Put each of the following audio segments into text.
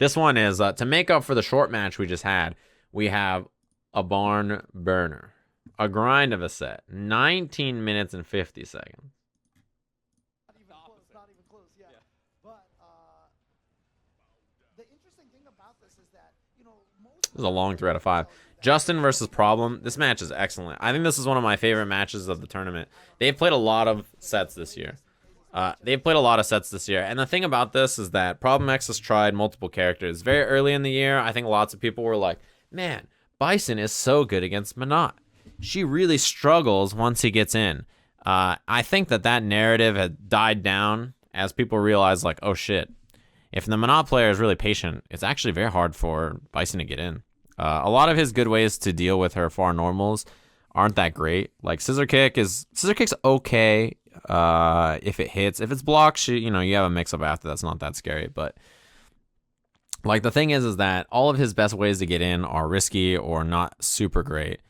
This one is, to make up for the short match we just had, we have a barn burner. A grind of a set. 19 minutes and 50 seconds. Not even close, yeah. But the interesting thing about this is that, you know, This is a long 3 out of 5. Justin versus Problem. This match is excellent. I think this is one of my favorite matches of the tournament. They've played a lot of sets this year. And the thing about this is that Problem X has tried multiple characters. Very early in the year, I think lots of people were like, man, Bison is so good against Manat. She really struggles once he gets in. I think that narrative had died down as people realized, like, oh shit, if the Manat player is really patient, it's actually very hard for Bison to get in. A lot of his good ways to deal with her far normals aren't that great. Like Scissor Kick's okay if it hits. If it's blocked, you have a mix up after. That's not that scary. But like the thing is that all of his best ways to get in are risky or not super great.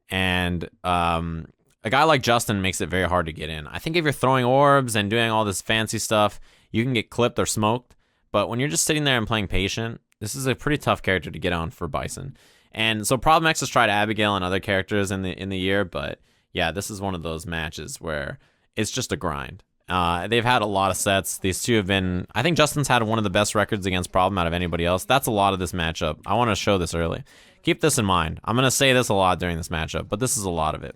And a guy like Justin makes it very hard to get in. I think if you're throwing orbs and doing all this fancy stuff, you can get clipped or smoked. But when you're just sitting there and playing patient, this is a pretty tough character to get on for Bison. And so Problem X has tried Abigail and other characters in the year, but yeah, this is one of those matches where it's just a grind. They've had a lot of sets. These two have been... I think Justin's had one of the best records against Problem out of anybody else. That's a lot of this matchup. I want to show this early. Keep this in mind. I'm going to say this a lot during this matchup, but this is a lot of it.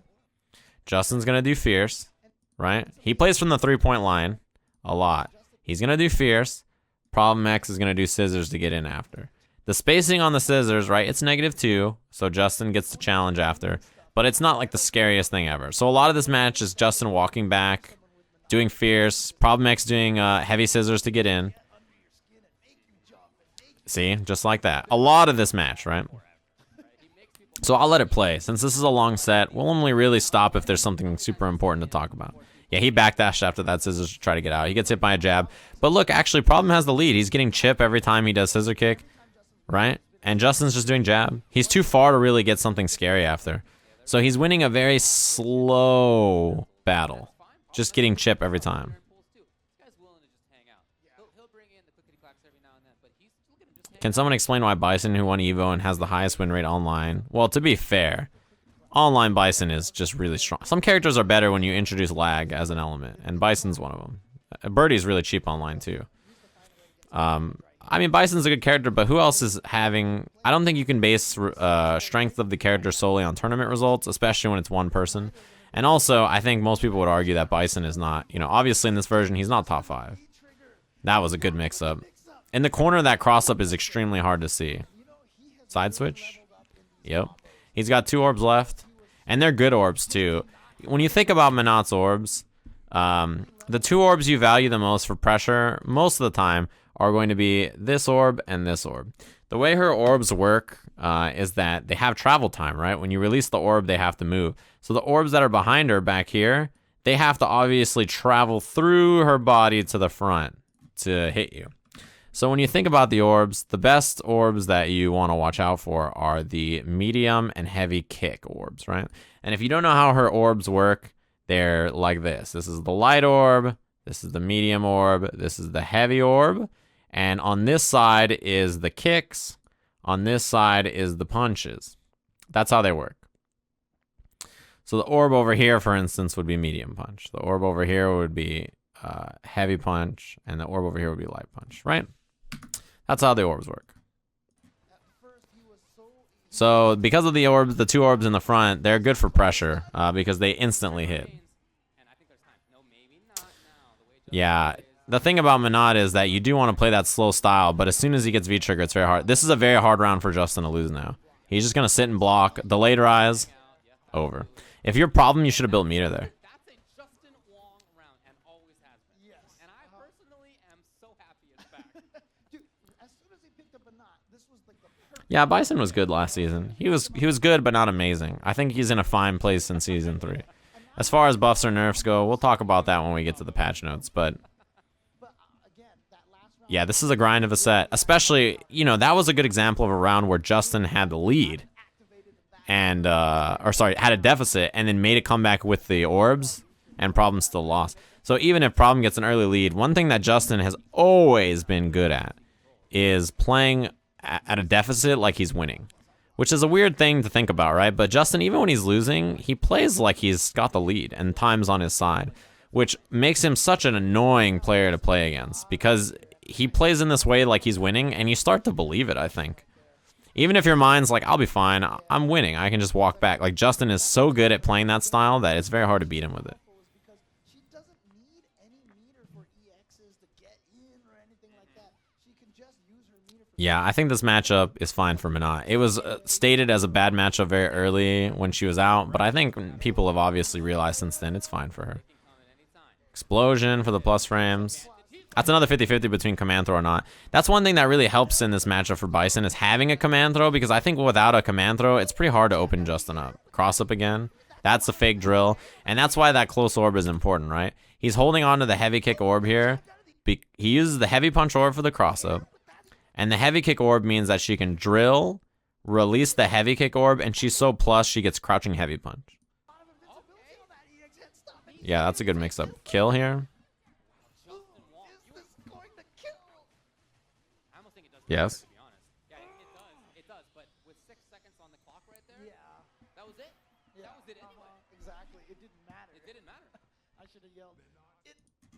Justin's going to do Fierce, right? He plays from the 3-point line a lot. He's going to do Fierce. Problem X is going to do Scissors to get in after. The spacing on the Scissors, right, it's -2, so Justin gets the challenge after. But it's not like the scariest thing ever. So a lot of this match is Justin walking back, doing Fierce, Problem X doing heavy Scissors to get in. See, just like that. A lot of this match, right? So I'll let it play. Since this is a long set, we'll only really stop if there's something super important to talk about. Yeah, he backdashed after that Scissors to try to get out. He gets hit by a jab. But look, actually, Problem has the lead. He's getting chip every time he does Scissor Kick, right? And Justin's just doing jab. He's too far to really get something scary after. So he's winning a very slow battle. Just getting chip every time. Can someone explain why Bison, who won EVO and has the highest win rate online? Well, to be fair, online Bison is just really strong. Some characters are better when you introduce lag as an element, and Bison's one of them. Birdie's really cheap online, too. I mean, Bison's a good character, but who else is having... I don't think you can base strength of the character solely on tournament results, especially when it's one person. And also, I think most people would argue that Bison is not... obviously in this version, he's not top 5. That was a good mix-up. In the corner, that cross-up is extremely hard to see. Side switch? Yep. He's got 2 orbs left. And they're good orbs, too. When you think about Manat's orbs, the 2 orbs you value the most for pressure, most of the time, are going to be this orb and this orb. The way her orbs work is that they have travel time, right? When you release the orb, they have to move. So the orbs that are behind her back here, they have to obviously travel through her body to the front to hit you. So when you think about the orbs, the best orbs that you want to watch out for are the medium and heavy kick orbs, right? And if you don't know how her orbs work, they're like this. This is the light orb, this is the medium orb, this is the heavy orb, and on this side is the kicks, on this side is the punches. That's how they work. So the orb over here, for instance, would be medium punch. The orb over here would be heavy punch, and the orb over here would be light punch, right? That's how the orbs work. So because of the orbs, the 2 orbs in the front, they're good for pressure because they instantly hit. Yeah, the thing about Manat is that you do want to play that slow style, but as soon as he gets V-trigger, it's very hard. This is a very hard round for Justin to lose now. He's just going to sit and block. Delayed rise, over. If you're Problem, you should have built meter there. That's a Justin Wong round and always has been. Yes. And I personally am so happy it's back. Dude, as soon as he picked up a knot, this was like the perfect... Yeah, Bison was good last season. He was good, but not amazing. I think he's in a fine place in Season 3. As far as buffs or nerfs go, we'll talk about that when we get to the patch notes, but... Yeah, this is a grind of a set. Especially, that was a good example of a round where Justin had the lead. And, had a deficit, and then made a comeback with the orbs, and Problem still lost. So even if Problem gets an early lead, one thing that Justin has always been good at is playing at a deficit like he's winning, which is a weird thing to think about, right? But Justin, even when he's losing, he plays like he's got the lead and time's on his side, which makes him such an annoying player to play against because he plays in this way like he's winning, and you start to believe it, I think. Even if your mind's like, I'll be fine, I'm winning, I can just walk back. Like, Justin is so good at playing that style that it's very hard to beat him with it. Because she doesn't need any meter for EXs to get in or anything like that. She can just use her meter for... Yeah, I think this matchup is fine for Minot. It was stated as a bad matchup very early when she was out, but I think people have obviously realized since then it's fine for her. Explosion for the plus frames. That's another 50-50 between command throw or not. That's one thing that really helps in this matchup for Bison is having a command throw, because I think without a command throw, it's pretty hard to open Justin up. Cross up again. That's a fake drill. And that's why that close orb is important, right? He's holding on to the heavy kick orb here. He uses the heavy punch orb for the cross up. And the heavy kick orb means that she can drill, release the heavy kick orb, and she's so plus she gets crouching heavy punch. Yeah, that's a good mix up. Kill here. Yes. To be honest. Yeah, it does, but with 6 seconds on the clock right there, that was it. Yeah. That was it anyway. Exactly. It didn't matter. It didn't matter. I should have yelled.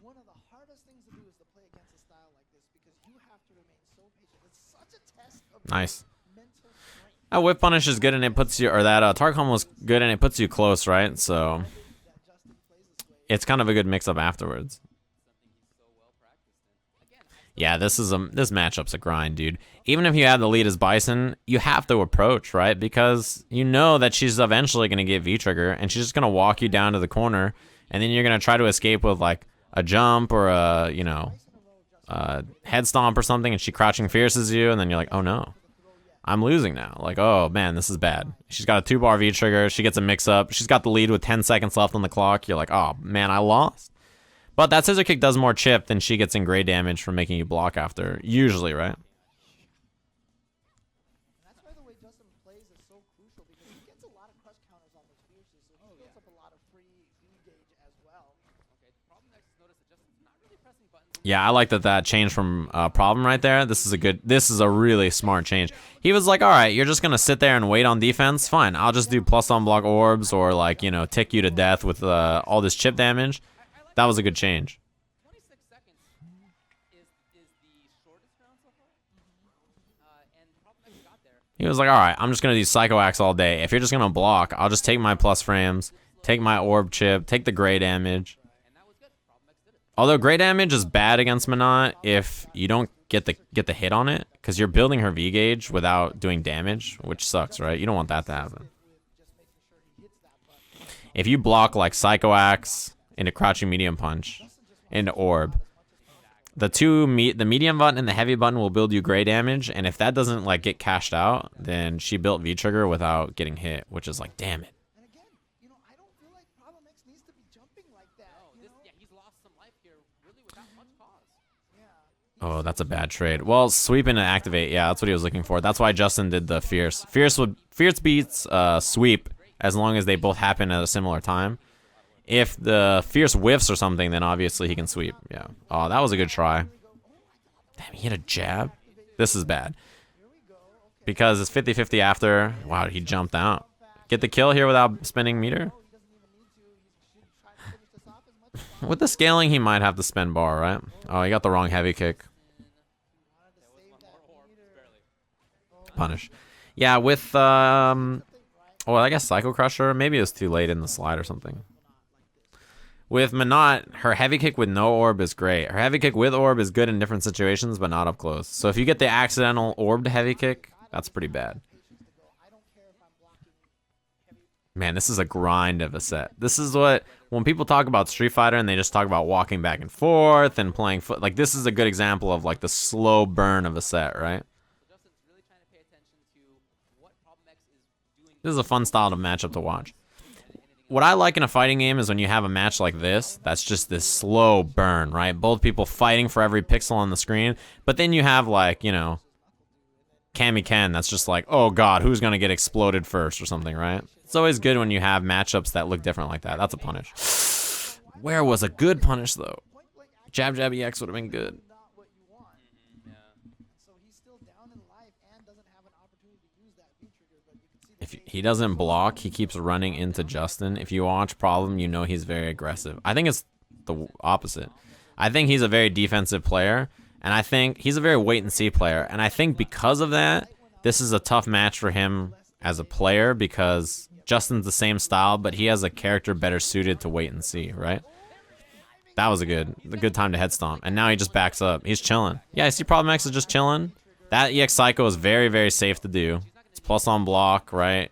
One of the hardest things to do is to play against a style like this because you have to remain so patient. It's such a test of Nice. mental strength. That whip punish is good and it puts you, or that Tarkon was good and it puts you close, right? So That Justin plays this way. it's kind of a good mix up afterwards. Yeah, this matchup's a grind, dude. Even if you have the lead as Bison, you have to approach, right? Because you know that she's eventually going to get V-trigger, and she's just going to walk you down to the corner, and then you're going to try to escape with, like, a jump or a, you know, head stomp or something, and she crouching fierces you, and then you're like, oh, no. I'm losing now. Like, oh, man, this is bad. She's got a 2-bar V-trigger. She gets a mix-up. She's got the lead with 10 seconds left on the clock. You're like, oh, man, I lost. But that scissor kick does more chip than she gets in gray damage from making you block after, usually, right? And that's why the way Justin plays is so crucial because he gets a lot of crush counters on those fierces, so he builds up a lot of free V gauge as well. Okay, problem next is notice that Justin's not really pressing buttons. Yeah, I like that change from problem right there. This is a really smart change. He was like, all right, you're just going to sit there and wait on defense? Fine, I'll just do plus on block orbs or, like, you know, tick you to death with all this chip damage. That was a good change. 26 seconds is the shortest round so far. And problem next got there. He was like, all right, I'm just going to do Psycho Axe all day. If you're just going to block, I'll just take my plus frames, take my orb chip, take the gray damage. And that was good. Problem next did it. Although gray damage is bad against Minot if you don't get the hit on it, because you're building her V gauge without doing damage, which sucks, right? You don't want that to happen. If you block like Psycho Axe into crouching medium punch, into orb, the medium button and the heavy button will build you gray damage, and if that doesn't like get cashed out, then she built V trigger without getting hit, which is like, damn it. And again, you know, I don't feel like Problem X needs to be jumping like that. You know? Yeah, he's lost some life here really without much cause. Yeah. Oh, that's a bad trade. Well, sweep and activate, yeah, that's what he was looking for. That's why Justin did the fierce. Fierce beats sweep as long as they both happen at a similar time. If the fierce whiffs or something, then obviously he can sweep. Yeah. Oh, that was a good try. Damn, he hit a jab. This is bad. Because it's 50-50 after. Wow, he jumped out. Get the kill here without spending meter. With the scaling, he might have to spend bar, right? Oh, he got the wrong heavy kick. Punish. Yeah, with, well, I guess Psycho Crusher. Maybe it was too late in the slide or something. With Minot, her heavy kick with no orb is great. Her heavy kick with orb is good in different situations, but not up close. So if you get the accidental orbed heavy kick, that's pretty bad. Man, this is a grind of a set. This is what, when people talk about Street Fighter and they just talk about walking back and forth and playing foot, like this is a good example of like the slow burn of a set, right? Justin's really trying to pay attention to what Problem X is doing. This is a fun style to matchup to watch. What I like in a fighting game is when you have a match like this, that's just this slow burn, right? Both people fighting for every pixel on the screen, but then you have like, you know, Cammy Ken, that's just like, oh god, who's gonna get exploded first or something, right? It's always good when you have matchups that look different like that. That's a punish. Where was a good punish though? Jab jab EX would have been good. Not what you want. So he if he doesn't block, he keeps running into Justin. If you watch Problem, you know he's very aggressive. I think it's the opposite. I think he's a very defensive player, and I think he's a very wait-and-see player. And I think because of that, this is a tough match for him as a player because Justin's the same style, but he has a character better suited to wait and see, right? That was a good time to head stomp. And now he just backs up. He's chilling. Yeah, I see Problem X is just chilling. That EX Psycho is very, very safe to do. It's plus on block, right?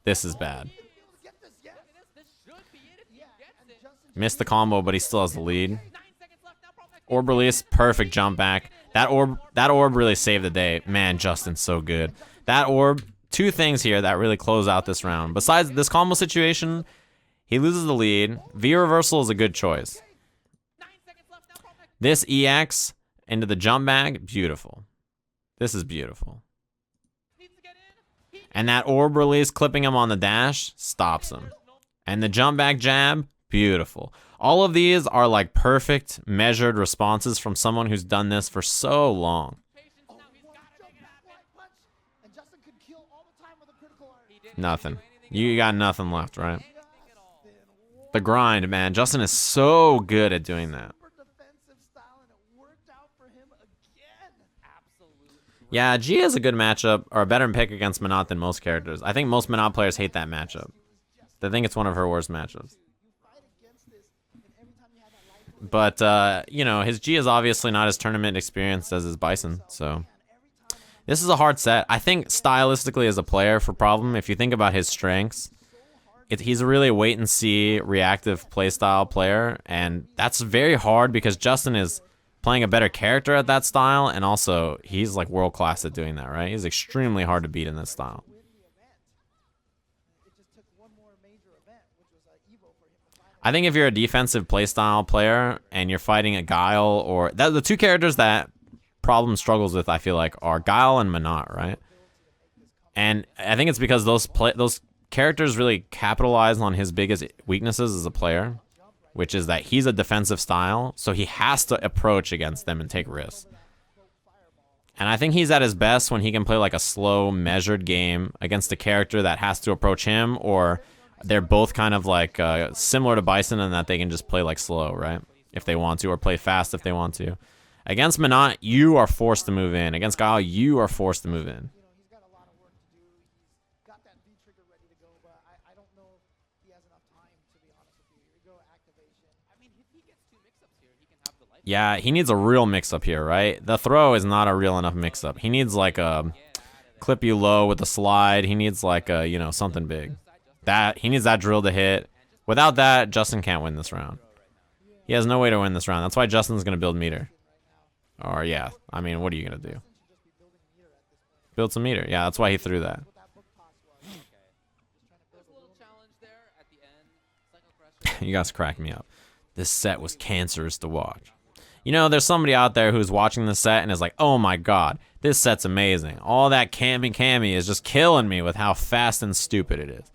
This is bad. Missed the combo, but he still has the lead. Orb release, perfect jump back. That orb really saved the day. Man, Justin's so good. That orb, two things here that really close out this round. Besides this combo situation, he loses the lead. V reversal is a good choice. This EX into the jump back, beautiful. This is beautiful. And that orb release clipping him on the dash stops him. And the jump back jab, beautiful. All of these are like perfect measured responses from someone who's done this for so long. Nothing. You got nothing left, right? The grind, man. Justin is so good at doing that. Yeah, G is a good matchup, or a better pick against Minot than most characters. I think most Minot players hate that matchup. They think it's one of her worst matchups. But, you know, his G is obviously not as tournament experienced as his Bison, so... This is a hard set. I think stylistically as a player for Problem, if you think about his strengths, he's a really wait-and-see, reactive playstyle player, and that's very hard because Justin is playing a better character at that style, and also he's like world-class at doing that, right? He's extremely hard to beat in this style. I think if you're a defensive playstyle player and you're fighting a Guile, or the two characters that Problem struggles with, I feel like, are Guile and Minot, right? And I think it's because those characters really capitalize on his biggest weaknesses as a player, which is that he's a defensive style, so he has to approach against them and take risks. And I think he's at his best when he can play like a slow, measured game against a character that has to approach him, or they're both kind of like similar to Bison in that they can just play like slow, right? If they want to, or play fast if they want to. Against Minot, you are forced to move in. Against Guile, you are forced to move in. Yeah, he needs a real mix-up here, right? The throw is not a real enough mix-up. He needs like a clip you low with a slide. He needs like a, you know, something big. He needs that drill to hit. Without that, Justin can't win this round. He has no way to win this round. That's why Justin's going to build meter. Or, yeah, I mean, what are you going to do? Build some meter. Yeah, that's why he threw that. You guys crack me up. This set was cancerous to watch. You know, there's somebody out there who's watching this set and is like, oh my god, this set's amazing. All that cammy is just killing me with how fast and stupid it is.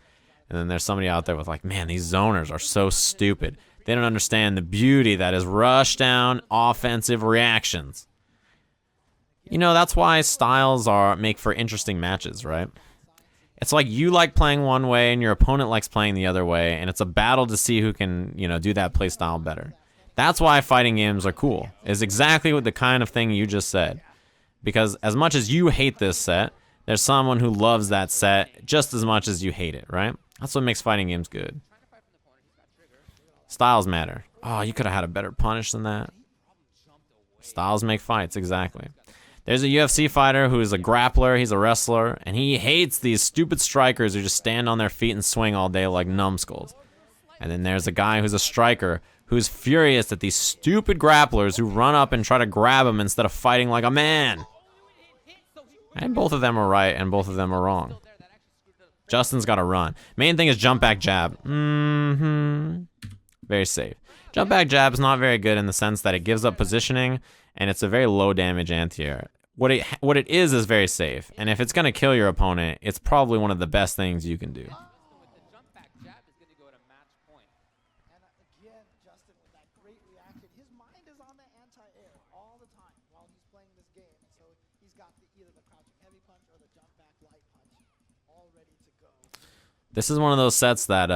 And then there's somebody out there with like, man, these zoners are so stupid. They don't understand the beauty that is rush down offensive reactions. You know, that's why styles make for interesting matches, right? It's like you like playing one way and your opponent likes playing the other way, and it's a battle to see who can, you know, do that play style better. That's why fighting games are cool. Is exactly what the kind of thing you just said. Because as much as you hate this set, there's someone who loves that set just as much as you hate it, right? That's what makes fighting games good. Styles matter. Oh, you could have had a better punish than that. Styles make fights, exactly. There's a UFC fighter who is a grappler, he's a wrestler, and he hates these stupid strikers who just stand on their feet and swing all day like numbskulls. And then there's a guy who's a striker who's furious at these stupid grapplers who run up and try to grab him instead of fighting like a man. And both of them are right, and both of them are wrong. Justin's got to run. Main thing is jump back jab. Very safe. Jump back jab is not very good in the sense that it gives up positioning, and it's a very low damage anti-air. What it is very safe, and if it's going to kill your opponent, it's probably one of the best things you can do. This is one of those sets that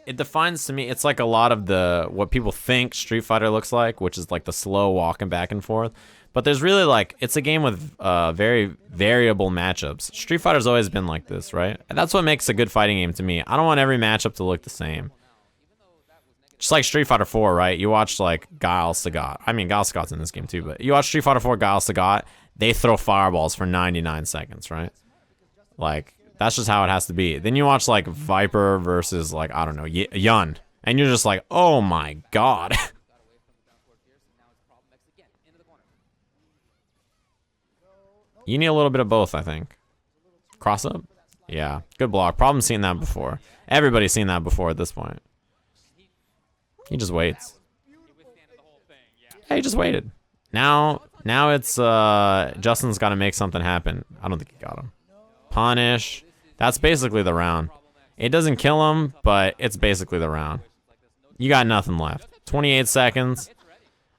it defines to me. It's like a lot of the what people think Street Fighter looks like, which is like the slow walking back and forth. But there's really like it's a game with very variable matchups. Street Fighter's always been like this, right? And that's what makes a good fighting game to me. I don't want every matchup to look the same. Just like Street Fighter 4, right? You watch like Guile Sagat. I mean, Guile Sagat's in this game too, but you watch Street Fighter 4 Guile Sagat, they throw fireballs for 99 seconds, right? Like, that's just how it has to be. Then you watch like Viper versus like, I don't know, Yun, and you're just like, oh my god. You need a little bit of both, I think. Cross up? Yeah, good block. Problem's seen that before. Everybody's seen that before at this point. He just waits. Yeah, he just waited. Now it's Justin's got to make something happen. I don't think he got him. Punish. That's basically the round. It doesn't kill him, but it's basically the round. You got nothing left. 28 seconds.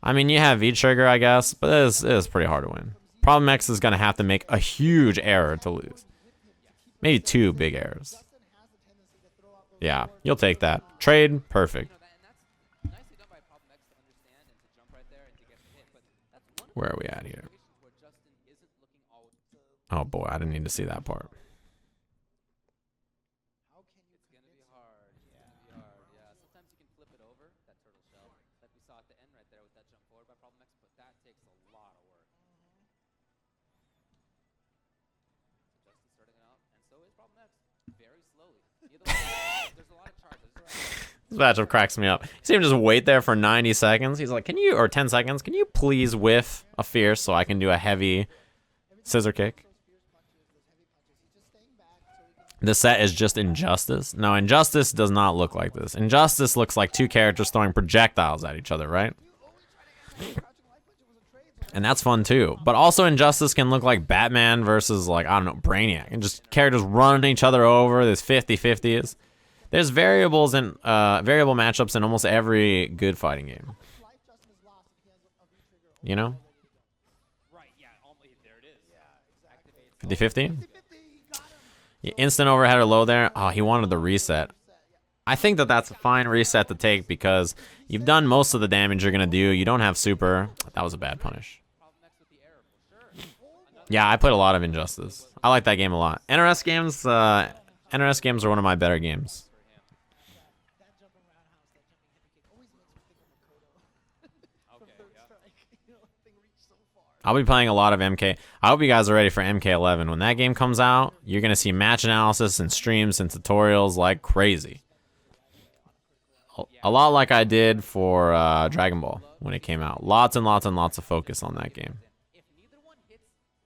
I mean, you have V-trigger, I guess, but it is pretty hard to win. Problem X is going to have to make a huge error to lose. Maybe 2 big errors. Yeah, you'll take that. Trade, perfect. Where are we at here? Oh boy, I didn't need to see that part. It's gonna be hard. It's gonna be hard. Yeah. Sometimes you can flip it over that turtle shell, like we saw at the end right there with that jump forward by Problem X, but that takes a lot of work. So Justin's starting it out, and so is Problem X, very slowly. Either way, there's a lot of charges. This matchup cracks me up. You see him just wait there for 90 seconds. He's like, can you, or 10 seconds, can you please whiff a fierce so I can do a heavy scissor kick? This set is just Injustice. No, Injustice does not look like this. Injustice looks like 2 characters throwing projectiles at each other, right? And that's fun too. But also Injustice can look like Batman versus like, I don't know, Brainiac. And just characters running each other over. There's 50-50s. There's variables and variable matchups in almost every good fighting game. You know? Right, yeah, there it is. 50-50? Instant overhead or low there. Oh, he wanted the reset. I think that that's a fine reset to take because you've done most of the damage you're going to do. You don't have super. That was a bad punish. Yeah, I played a lot of Injustice. I like that game a lot. NRS games are one of my better games. I'll be playing a lot of MK. I hope you guys are ready for MK11. When that game comes out, you're going to see match analysis and streams and tutorials like crazy. A lot like I did for Dragon Ball when it came out. Lots and lots and lots of focus on that game. If neither one hits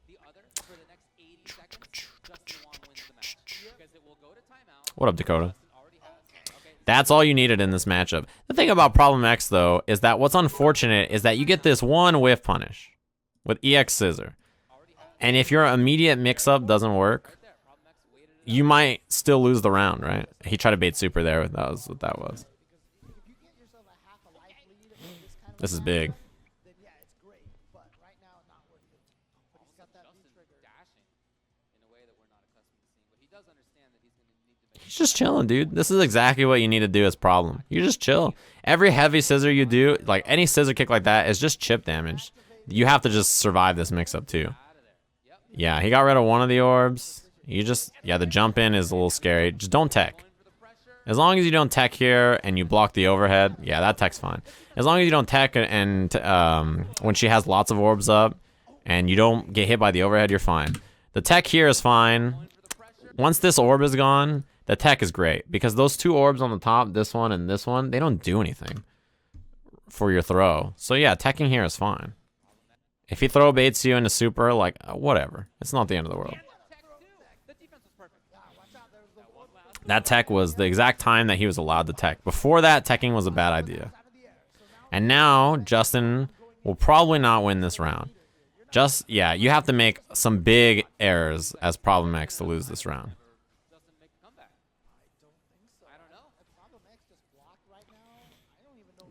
the other for the next 80 seconds, Justin Wong wins the match. Because it will go to timeout. What up, Dakota? That's all you needed in this matchup. The thing about Problem X, though, is that what's unfortunate is that you get this one whiff punish with EX Scissor. And if your immediate mix-up doesn't work, you might still lose the round, right? He tried to bait super there. That was what that was. This is big. He's just chilling, dude. This is exactly what you need to do as Problem. You just chill. Every heavy scissor you do, like any scissor kick like that, is just chip damage. You have to just survive this mix-up too. Yeah, he got rid of one of the orbs. You just, yeah, the jump in is a little scary. Just don't tech. As long as you don't tech here and you block the overhead, yeah, that tech's fine. As long as you don't tech and when she has lots of orbs up and you don't get hit by the overhead, you're fine. The tech here is fine. Once this orb is gone, the tech is great because those 2 orbs on the top, this one and this one, they don't do anything for your throw. So yeah, teching here is fine. If he throw baits you into super, like, whatever. It's not the end of the world. That tech was the exact time that he was allowed to tech. Before that, teching was a bad idea. And now, Justin will probably not win this round. Yeah, you have to make some big errors as Problem X to lose this round.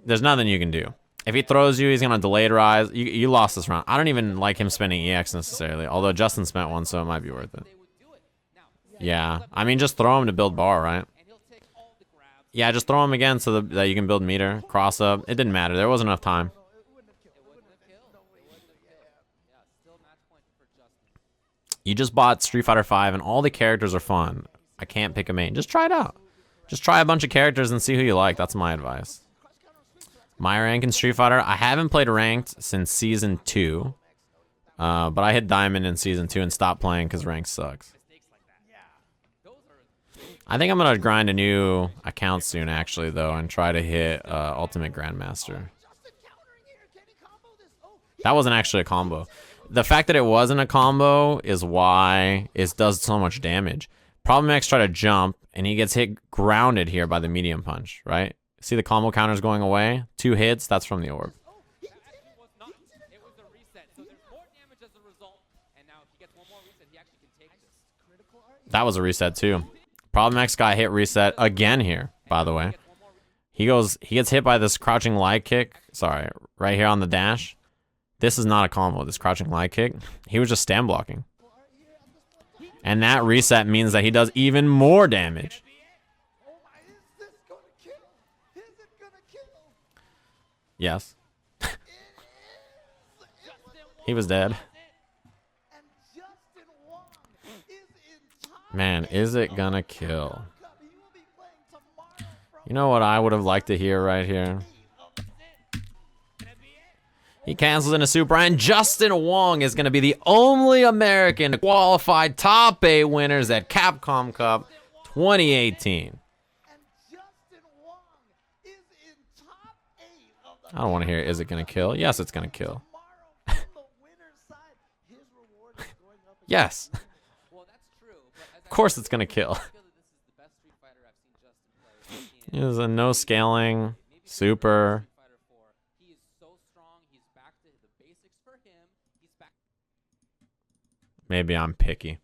There's nothing you can do. If he throws you, he's going to delayed rise. You lost this round. I don't even like him spending EX necessarily, although Justin spent one, so it might be worth it. Yeah, I mean, just throw him to build bar, right? And he'll take all the grabs. Yeah, just throw him again so that you can build meter, cross up. It didn't matter. There wasn't enough time. It wouldn't have killed. Yeah, still match point for Justin. You just bought Street Fighter 5 and all the characters are fun. I can't pick a main. Just try it out. Just try a bunch of characters and see who you like. That's my advice. My rank in Street Fighter, I haven't played ranked since Season 2. But I hit Diamond in Season 2 and stopped playing because ranked sucks. I think I'm going to grind a new account soon, actually, though, and try to hit Ultimate Grandmaster. That wasn't actually a combo. The fact that it wasn't a combo is why it does so much damage. Problem X tried to jump, and he gets hit grounded here by the medium punch, right? See the combo counters going away? 2 hits, that's from the orb. It was the reset, so there's more damage as a result. And now if he gets one more reset, he actually can take this. That was a reset, too. Problem X guy hit reset again here, by the way. He gets hit by this crouching lie kick. Sorry, right here on the dash. This is not a combo, this crouching lie kick. He was just stand blocking. And that reset means that he does even more damage. Yes. He was dead. Man, is it gonna kill? You know what I would have liked to hear right here? He cancels into Super, and Justin Wong is going to be the only American to qualify top 8 winners at Capcom Cup 2018. I don't want to hear, is it going to kill? Yes, it's going to kill. Yes. Of course it's going to kill. He is a no scaling, super. Maybe I'm picky.